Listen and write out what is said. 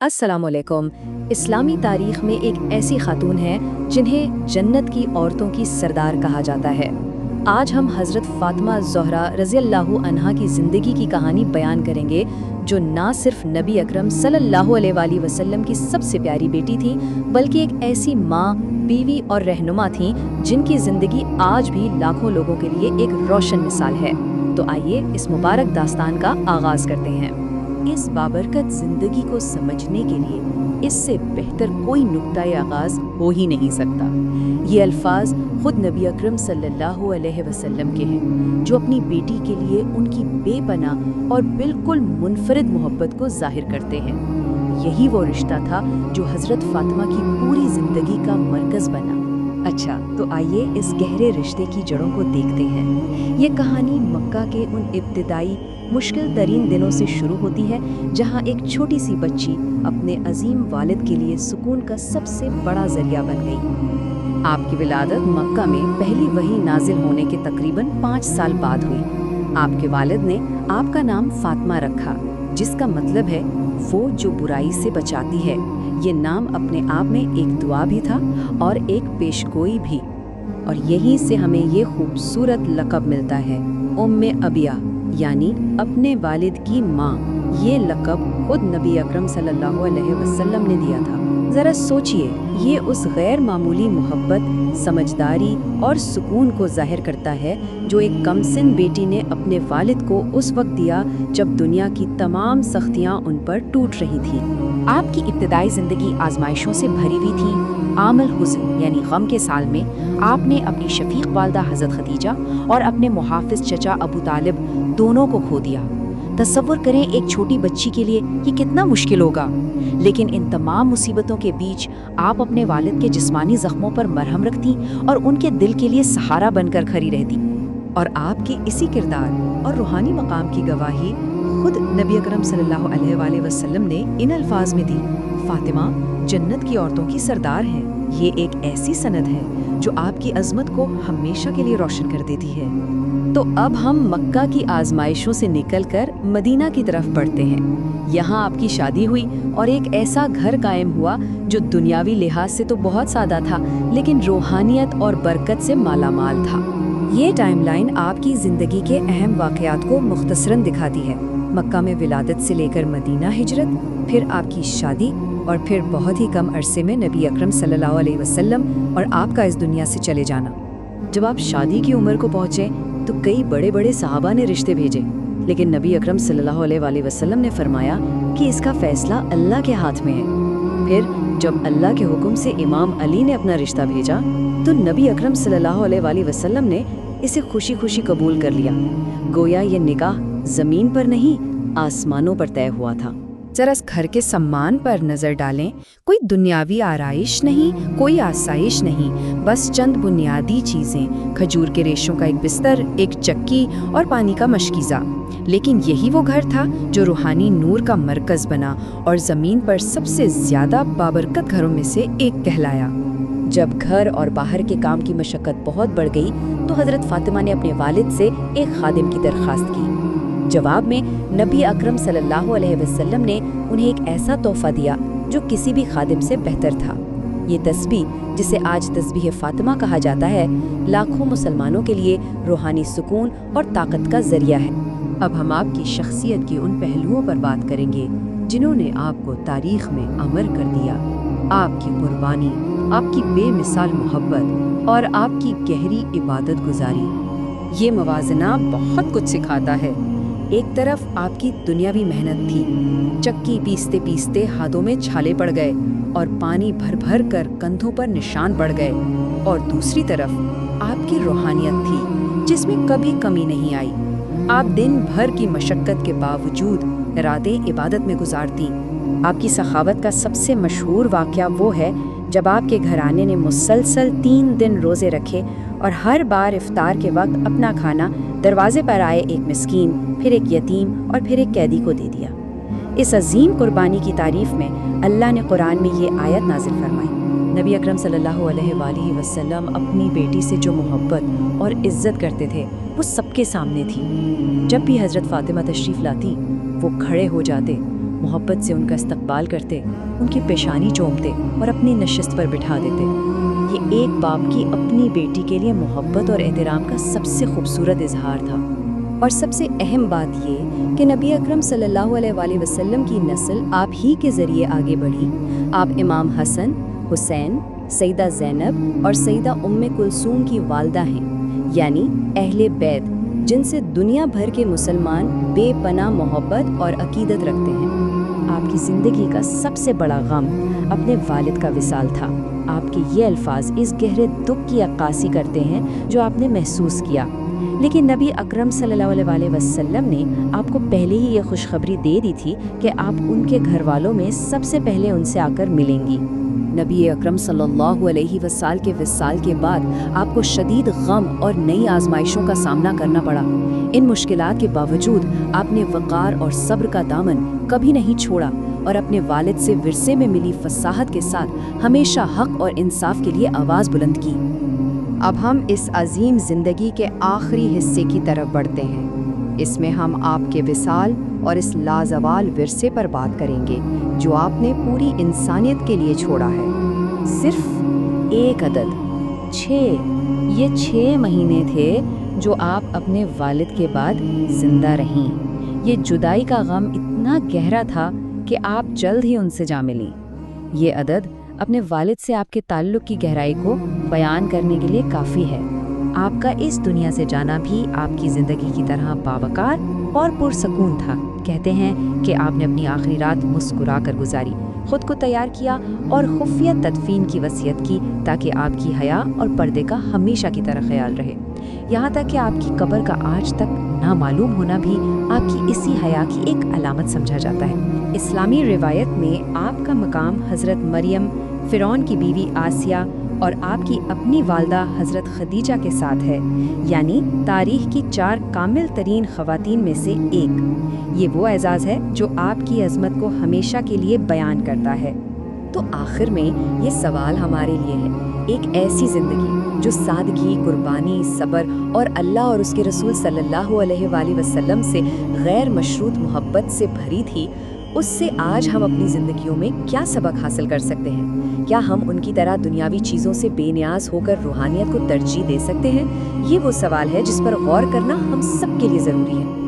अस्सलाम वालेकुम। इस्लामी तारीख में एक ऐसी खातून है जिन्हें जन्नत की औरतों की सरदार कहा जाता है। आज हम हज़रत फ़ातिमा ज़ोहरा रज़ियल्लाहु अन्हा की ज़िंदगी की कहानी बयान करेंगे, जो ना सिर्फ नबी अकरम सल्लल्लाहु अलैहि वसल्लम की सबसे प्यारी बेटी थी, बल्कि एक ऐसी माँ, बीवी और रहनुमा थीं जिनकी ज़िंदगी आज भी लाखों लोगों के लिए एक रोशन मिसाल है। तो आइए इस मुबारक दास्तान का आगाज़ करते हैं। इस बाबरकत जिंदगी को समझने के लिए इससे बेहतर कोई नुक्ता आगाज हो ही नहीं सकता। ये अल्फाज खुद नबी अकरम सल्लल्लाहु अलैहि वसल्लम के हैं, जो अपनी बेटी के लिए उनकी बेपनाह और बिल्कुल मुनफरिद मोहब्बत को जाहिर करते हैं। यही वो रिश्ता था जो हज़रत फ़ातिमा की पूरी जिंदगी का मरकज़ बना। अच्छा, तो आइए इस गहरे रिश्ते की जड़ों को देखते हैं। ये कहानी मक्का के उन इब्तिदाई मुश्किल तरीन दिनों से शुरू होती है, जहाँ एक छोटी सी बच्ची अपने अजीम वालिद के लिए सुकून का सबसे बड़ा जरिया बन गई। आपकी विलादत मक्का में पहली वही नाजिल होने के तकरीबन 5 साल बाद हुई। आपके वालिद ने आपका नाम फातिमा रखा, जिसका मतलब है वो जो बुराई से बचाती है। ये नाम अपने आप में एक दुआ भी था और एक पेशगोई भी, और यहीं से हमें ये खूबसूरत लक़ब मिलता है, उम्मे अबिया, यानी अपने वालिद की माँ। ये लक़ब खुद नबी अकरम सल्लल्लाहु अलैहि वसल्लम ने दिया था। ज़रा सोचिए, ये उस गैर मामूली मोहब्बत, समझदारी और सुकून को ज़ाहिर करता है जो एक कमसिन बेटी ने अपने वालिद को उस वक्त दिया जब दुनिया की तमाम सख्तियाँ उन पर टूट रही थीं। आपकी इब्तिदाई ज़िंदगी आजमाइशों से भरी हुई थी। आमल हुज़्न यानी गम के साल में आपने अपनी शफीक वालदा हज़रत खदीजा और अपने मुहाफ़िज़ चचा अबू तालिब दोनों को खो दिया। तसव्वुर करें, एक छोटी बच्ची के लिए ये कितना मुश्किल होगा। लेकिन इन तमाम मुसीबतों के बीच आप अपने वालिद के जिस्मानी ज़ख्मों पर मरहम रखती और उनके दिल के लिए सहारा बनकर खड़ी रहती। और आपके इसी किरदार और रूहानी मकाम की गवाही खुद नबी अकरम सल्लल्लाहु अलैहि वसल्लम ने इन अल्फाज में दी, फातिमा जन्नत की औरतों की सरदार है। ये एक ऐसी सनद है जो आपकी अज़मत को हमेशा के लिए रोशन कर देती है। तो अब हम मक्का की आजमाइशों से निकलकर मदीना की तरफ बढ़ते हैं। यहाँ आपकी शादी हुई और एक ऐसा घर कायम हुआ जो दुनियावी लिहाज से तो बहुत सादा था, लेकिन रूहानियत और बरकत से मालामाल था। ये टाइमलाइन आपकी ज़िंदगी के अहम वाक़यात को मुख्तसरन दिखाती है। मक्का में विलादत से लेकर मदीना हिजरत, फिर आपकी शादी, और फिर बहुत ही कम अरसे में नबी अकरम सल्लल्लाहु अलैहि वसल्लम और आपका इस दुनिया से चले जाना। जब आप शादी की उम्र को पहुँचे तो कई बड़े बड़े सहाबा ने रिश्ते भेजे, लेकिन नबी अकरम सल्लल्लाहु अलैहि वसल्लम ने फरमाया कि इसका फ़ैसला अल्लाह के हाथ में है। फिर जब अल्लाह के हुक्म से इमाम अली ने अपना रिश्ता भेजा तो नबी अकरम सल्लल्लाहु अलैहि वसल्लम ने इसे खुशी खुशी कबूल कर लिया। गोया ये निकाह ज़मीन पर नहीं, आसमानों पर तय हुआ था। जरा इस घर के सम्मान पर नज़र डालें। कोई दुनियावी आराइश नहीं, कोई आसाइश नहीं, बस चंद बुनियादी चीज़ें, खजूर के रेशों का एक बिस्तर, एक चक्की और पानी का मशकीज़ा। लेकिन यही वो घर था जो रूहानी नूर का मरकज़ बना और ज़मीन पर सबसे ज़्यादा बाबरकत घरों में से एक कहलाया। जब घर और बाहर के काम की मशक्क़त बहुत बढ़ गई तो हज़रत फ़ातिमा ने अपने वालिद से एक खादिम की दरख्वास्त की। जवाब में नबी अकरम सल्लल्लाहु अलैहि वसल्लम ने उन्हें एक ऐसा तोहफ़ा दिया जो किसी भी खादिम से बेहतर था। ये तस्बीह, जिसे आज तस्बीह फ़ातिमा कहा जाता है, लाखों मुसलमानों के लिए रूहानी सुकून और ताकत का ज़रिया है। अब हम आपकी शख्सियत के उन पहलुओं पर बात करेंगे जिन्होंने आपको तारीख़ में अमर कर दिया। आपकी कुर्बानी, आपकी बेमिसाल मोहब्बत और आपकी गहरी इबादत गुजारी। ये मवाज़ना बहुत कुछ सिखाता है। एक तरफ आपकी दुनियावी मेहनत थी, चक्की पीसते पीसते हाथों में छाले पड़ गए और पानी भर भर कर कंधों पर निशान पड़ गए, और दूसरी तरफ आपकी रूहानियत थी जिसमें कभी कमी नहीं आई। आप दिन भर की मशक्क़त के बावजूद रातें इबादत में गुजारती। आपकी सखावत का सबसे मशहूर वाक़या वो है जब आपके घराने ने मुसलसल 3 दिन रोज़े रखे और हर बार इफ्तार के वक्त अपना खाना दरवाजे पर आए एक मिस्कीन, फिर एक यतीम और फिर एक कैदी को दे दिया। इस अजीम कुर्बानी की तारीफ में अल्लाह ने कुरान में ये आयत नाजिल फरमाई। नबी अकरम सल्लल्लाहु अलैहि वसल्लम अपनी बेटी से जो मोहब्बत और इज़्ज़त करते थे वो सबके सामने थी। जब भी हज़रत फ़ातिमा तशरीफ़ लाती वो खड़े हो जाते, मोहब्बत से उनका इस्तकबाल करते, उनकी पेशानी चूमते और अपनी नशिस्त पर बिठा देते। ये एक बाप की अपनी बेटी के लिए मोहब्बत और एहतराम का सबसे खूबसूरत इजहार था। और सबसे अहम बात ये कि नबी अकरम सल्लल्लाहु अलैहि वसल्लम की नस्ल आप ही के ज़रिए आगे बढ़ी। आप इमाम हसन, हुसैन, सईदा ज़ैनब और सईदा उम्मे कुलसूम की वालदा हैं, यानी अहले बैत, जिनसे दुनिया भर के मुसलमान बेपनाह मोहब्बत और अकीदत रखते हैं। आपकी ज़िंदगी का सबसे बड़ा गम अपने वालिद का विसाल था। आपके ये अल्फाज इस गहरे दुख की अक्कासी करते हैं जो आपने महसूस किया। लेकिन नबी अकरम सल्लल्लाहु अलैहि वसल्लम ने आपको पहले ही ये खुशखबरी दे दी थी कि आप उनके घर वालों में सबसे पहले उनसे आकर मिलेंगी। नबी अकरम सल्लल्लाहु अलैहि वसल्लम के विसाल के बाद आपको शदीद गम और नई आजमाइशों का सामना करना पड़ा। इन मुश्किलात के बावजूद आपने वक़ार और सब्र का दामन कभी नहीं छोड़ा और अपने वालिद से विरसे में मिली फसाहत के साथ हमेशा हक और इंसाफ के लिए आवाज़ बुलंद की। अब हम इस अजीम ज़िंदगी के आखिरी हिस्से की तरफ बढ़ते हैं। इसमें हम आपके विसाल और इस लाजवाल विरसे पर बात करेंगे जो आपने पूरी इंसानियत के लिए छोड़ा है। सिर्फ एक अदद 6, ये 6 महीने थे जो आप अपने वालिद के बाद जिंदा रहीं। ये जुदाई का गम इतना गहरा था कि आप जल्द ही उनसे जा मिलीं। ये अदद अपने वालिद से आपके ताल्लुक़ की गहराई को बयान करने के लिए काफ़ी है। आपका इस दुनिया से जाना भी आपकी ज़िंदगी की तरह बावकार और पुरसकून था। कहते हैं कि आपने अपनी आखिरी रात मुस्कुरा कर गुजारी, खुद को तैयार किया और खुफिया तदफीन की वसीयत की ताकि आपकी हया और पर्दे का हमेशा की तरह ख्याल रहे। यहाँ तक कि आपकी कब्र का आज तक नामालूम होना भी आपकी इसी हया की एक अलामत समझा जाता है। इस्लामी रिवायत में आपका मकाम हज़रत मरियम, फ़िरौन की बीवी आसिया और आपकी अपनी वालदा हज़रत खदीजा के साथ है, यानी तारीख़ की 4 कामिल तरीन ख़वातीन में से एक। ये वो एजाज़ है जो आपकी अज़मत को हमेशा के लिए बयान करता है। तो आखिर में ये सवाल हमारे लिए है, एक ऐसी ज़िंदगी जो सादगी, कुर्बानी, सब्र और अल्लाह और उसके रसूल सल्लल्लाहु अलैहि वसल्लम से गैर मशरूत मोहब्बत से भरी थी, उससे आज हम अपनी ज़िंदगियों में क्या सबक हासिल कर सकते हैं? क्या हम उनकी तरह दुनियावी चीज़ों से बेनियाज होकर रूहानियत को तरजीह दे सकते हैं? ये वो सवाल है जिस पर गौर करना हम सब के लिए ज़रूरी है।